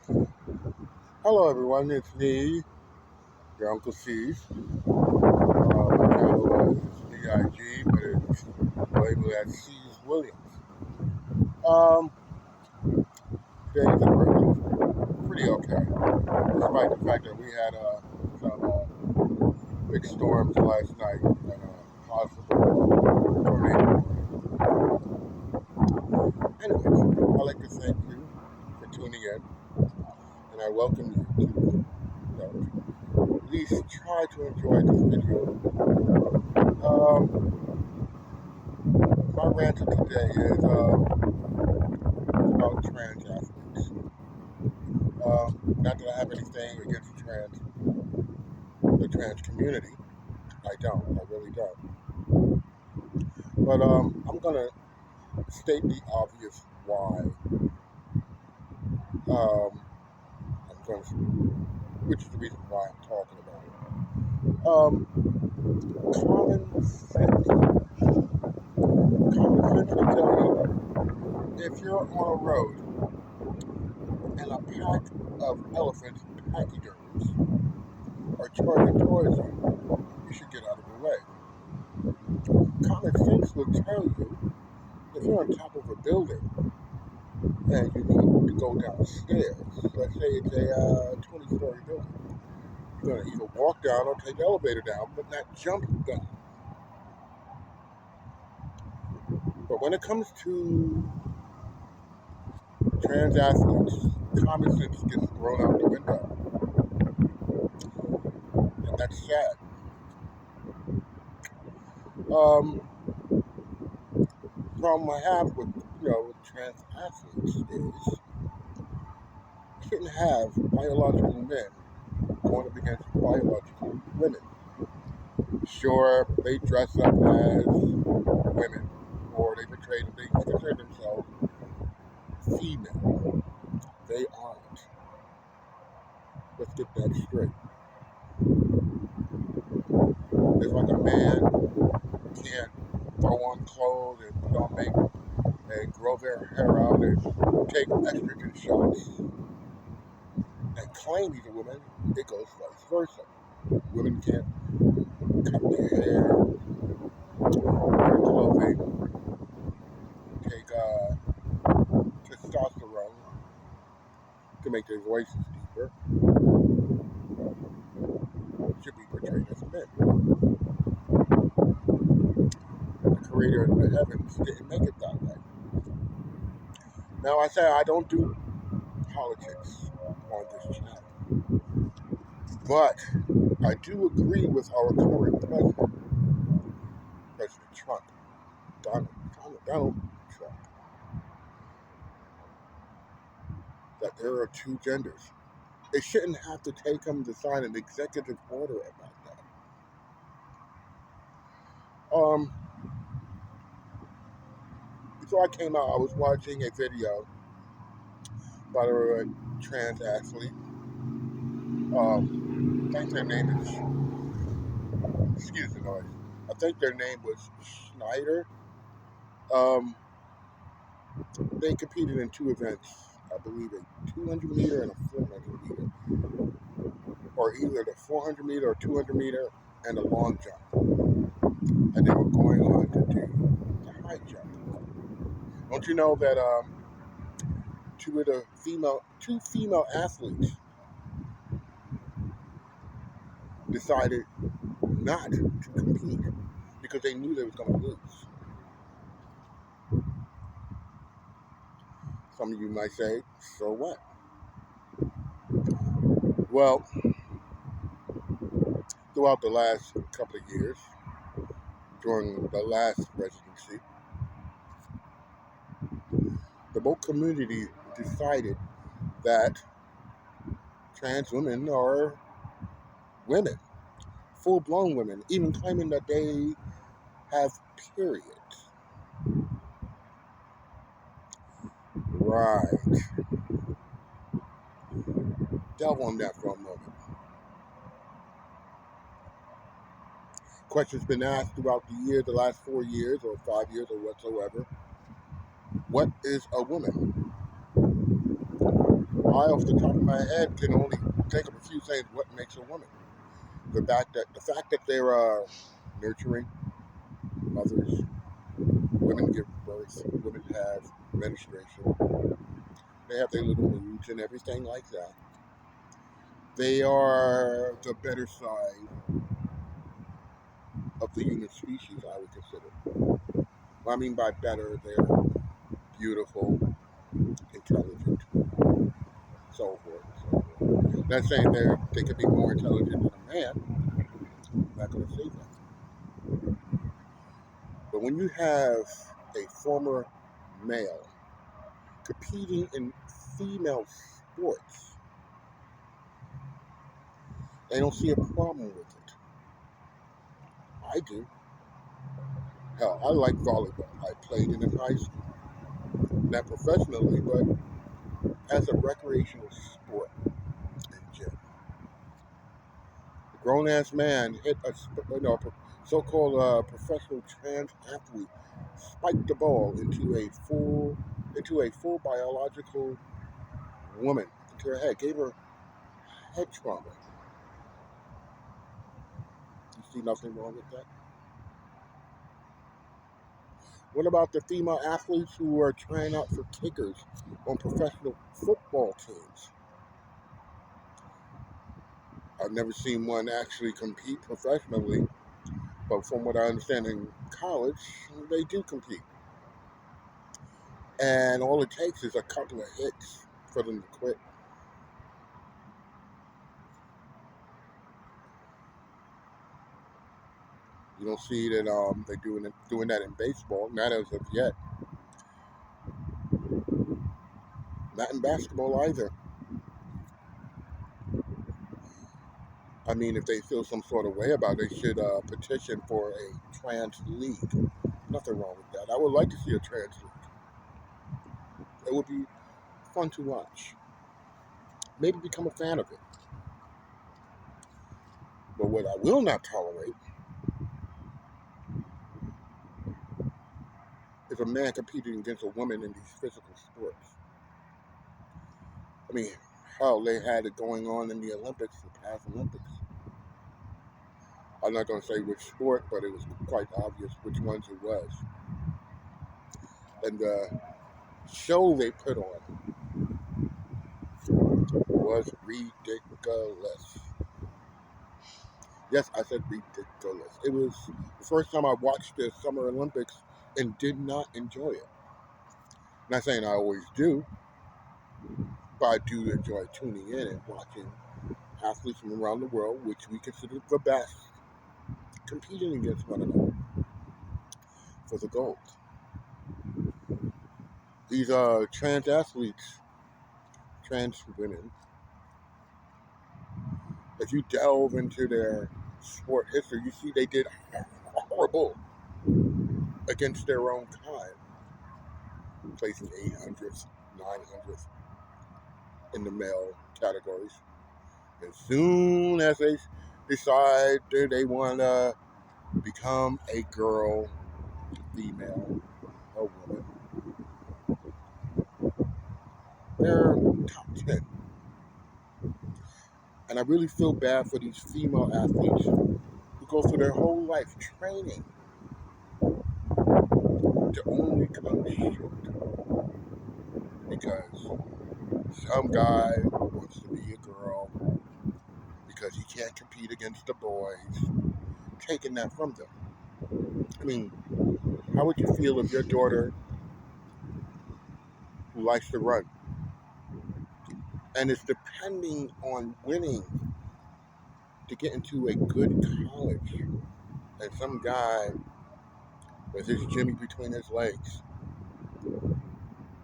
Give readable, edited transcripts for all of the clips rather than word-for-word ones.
Hello, everyone. It's me, your Uncle C's. My channel is BIG, but it's labeled as C's Williams. Um, Today's pretty okay, despite the fact that we had some big storms last night and a possible tornado. Anyways, I'd like to thank you for tuning in, and I welcome you to at least try to enjoy this video. My rant of today is about trans athletes. Not that I have anything against the trans community. I don't. I really don't. But I'm gonna state the obvious why. I'm going to, which is the reason why I'm talking about it. Common sense. Common sense will tell you if you're on a road and a pack of elephants, pachyderms, are charging towards you, you should get out of the way. Common sense will tell you if you're on top of a building and you need to go downstairs, let's say it's a 20-story building, you're going to either walk down or take the elevator down, but not jump down. But when it comes to trans athletes, common sense gets thrown out the window, and that's sad. Problem I have with with trans athletes is you shouldn't have biological men going up against biological women. Sure, they dress up as women, or they consider themselves female. They aren't. Let's get that straight. It's like a man can't throw on clothes and put on makeup and grow their hair out and take estrogen shots and claim he's a woman. It goes vice versa. Women can't cut their hair, wear clothing, take testosterone to make their voices deeper. Should be portrayed as men. The creator of the heavens didn't make it that way. Now I say I don't do politics on this channel, but I do agree with our current president, President Trump, Donald Trump, that there are two genders. It shouldn't have to take him to sign an executive order about that. Before I came out, I was watching a video about a trans athlete. I think their name is, excuse the noise, I think their name was Schneider. Um, they competed in two events, I believe a 200 meter and a 400 meter, or either the 400 meter or 200 meter and a long jump. And they were going on to do the high jump. Don't you know that two female athletes decided not to compete because they knew they was going to lose. Some of you might say, so what? Well, throughout the last couple of years, during the last presidency, the woke community decided that trans women are women, full-blown women, even claiming that they have periods. Right. Delve on that for a moment. Questions been asked throughout the year, the last 4 years or 5 years or whatsoever. What is a woman? off the top of my head, can only think of a few things. What makes a woman? The fact that they're nurturing mothers, women give birth, women have menstruation, they have their little moods and everything like that. They are the better side of the human species, I would consider. What I mean by better, they're beautiful, intelligent, so forth and so forth. Not saying they could be more intelligent than a man. I'm not going to say that. But when you have a former male competing in female sports, they don't see a problem with it. I do. Hell, I like volleyball. I played it in high school. Not professionally, but as a recreational sport in gym. A grown ass man hit so-called professional trans athlete, spiked the ball into a full biological woman, into her head, gave her head trauma. You see nothing wrong with that? What about the female athletes who are trying out for kickers on professional football teams? I've never seen one actually compete professionally, but from what I understand in college, they do compete. And all it takes is a couple of hits for them to quit. You don't see that they're doing that in baseball, not as of yet. Not in basketball either. I mean, if they feel some sort of way about it, they should petition for a trans league. Nothing wrong with that. I would like to see a trans league. It would be fun to watch. Maybe become a fan of it. But what I will not tolerate is a man competing against a woman in these physical sports. I mean, hell, they had it going on in the Olympics, the past Olympics. I'm not going to say which sport, but it was quite obvious which ones it was. And the show they put on was ridiculous. Yes, I said ridiculous. It was the first time I watched the Summer Olympics and did not enjoy it. Not saying I always do, but I do enjoy tuning in and watching athletes from around the world, which we consider the best, competing against one another for the gold. These trans athletes, trans women, if you delve into their sport history, you see they did horrible against their own kind, placing 800th, 900th in the male categories. As soon as they decide that they want to become a girl, female, a woman, they're top 10. And I really feel bad for these female athletes who go through their whole life training to only come short because some guy wants to be a girl because he can't compete against the boys, taking that from them. I mean, how would you feel if your daughter, who likes to run, and is depending on winning to get into a good college, and some guy with his Jimmy between his legs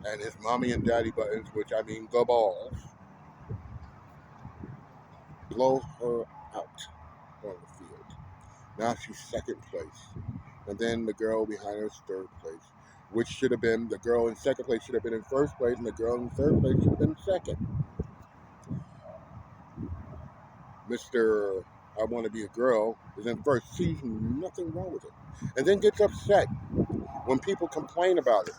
and his mommy and daddy buttons, which I mean the balls, blow her out on the field? Now she's second place. And then the girl behind her is third place. Which should have been, the girl in second place should have been in first place, and the girl in third place should have been second. Mr. I Want to Be a Girl is in first, sees nothing wrong with it. And then gets upset when people complain about it.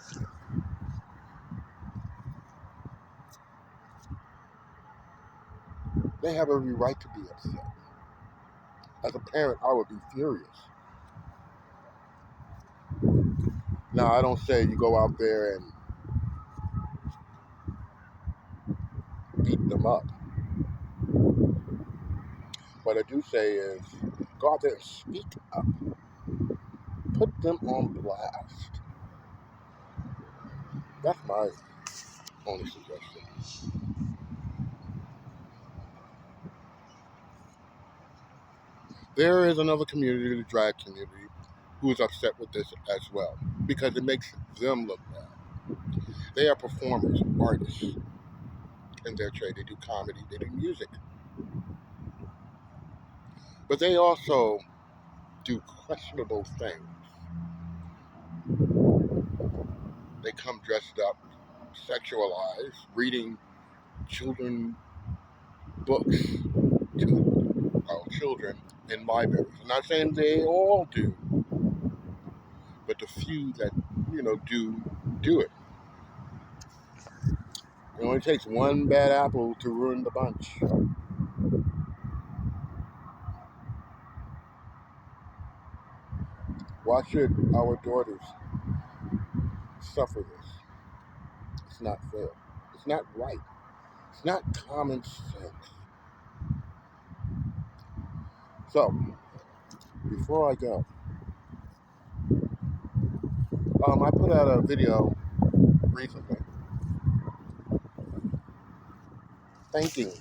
They have every right to be upset. As a parent, I would be furious. Now, I don't say you go out there and beat them up. What I do say is go out there and speak up. Put them on blast. That's my only suggestion. There is another community, the drag community, who is upset with this as well because it makes them look bad. They are performers, artists in their trade. They do comedy, they do music. But they also do questionable things. They come dressed up, sexualized, reading children books to children in libraries. I'm not saying they all do, but the few that do it. It only takes one bad apple to ruin the bunch. Why should our daughters suffer this? It's not fair. It's not right. It's not common sense. So, before I go, I put out a video recently thanking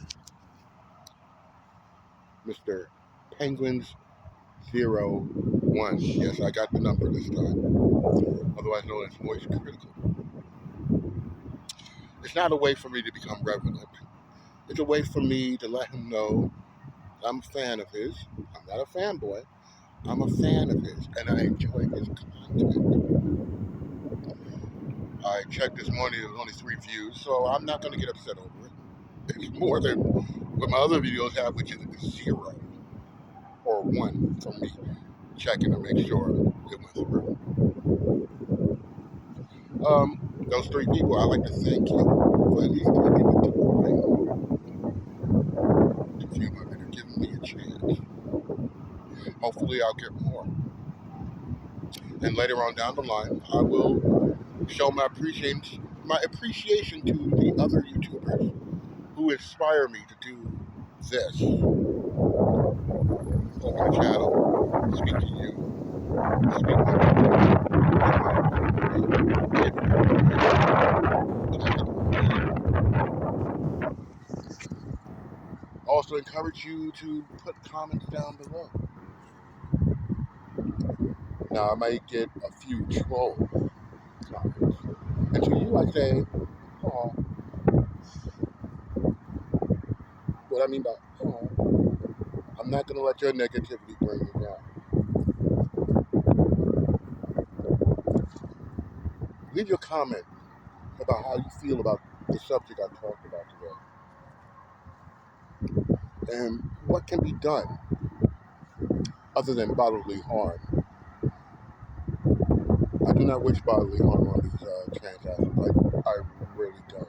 Mr. Penguins01. Yes, I got the number this time. Otherwise known as Voice Critical. It's not a way for me to become relevant. It's a way for me to let him know I'm a fan of his. I'm not a fanboy. I'm a fan of his, and I enjoy his content. I checked this morning, there was only 3 views, so I'm not going to get upset over it. It's more than what my other videos have, which is 0 or 1 for me checking to make sure it went through. Those 3 people, I'd like to thank you for at least taking the time to view my video, giving me a chance. Hopefully, I'll get more. And later on down the line, I will show my appreciation to the other YouTubers who inspire me to do this. Open a channel, speak to you, speak also encourage you to put comments down below. Now I might get a few troll comments. And to you I say, oh, what I mean by oh, I'm not gonna let your negativity bring me down. Leave your comment about how you feel about the subject I talked about today. And what can be done other than bodily harm. I do not wish bodily harm on these trans athletes. I really don't.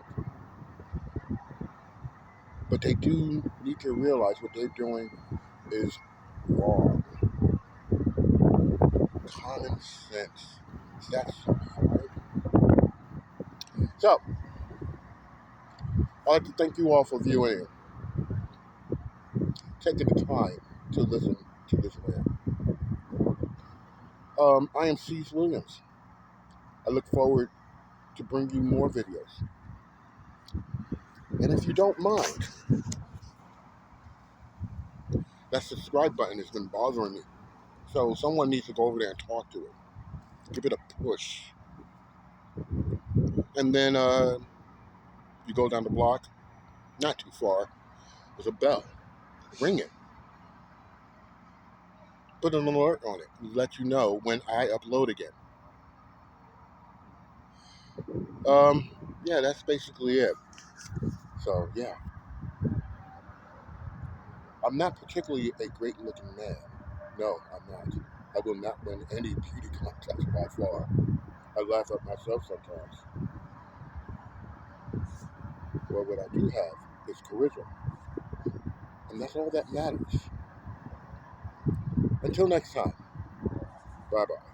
But they do need to realize what they're doing is wrong. Common sense. That's hard. So, I'd like to thank you all for viewing, taking the time to listen to this man. I am Cease Williams. I look forward to bringing you more videos. And if you don't mind, that subscribe button has been bothering me. So someone needs to go over there and talk to it. Give it a push. And then you go down the block, not too far, there's a bell. Ring it. Put an alert on it. Let you know when I upload again. Yeah, that's basically it. So, yeah. I'm not particularly a great looking man. No, I'm not. I will not win any beauty contest by far. I laugh at myself sometimes. But what I do have is charisma. And that's all that matters. Until next time, bye bye.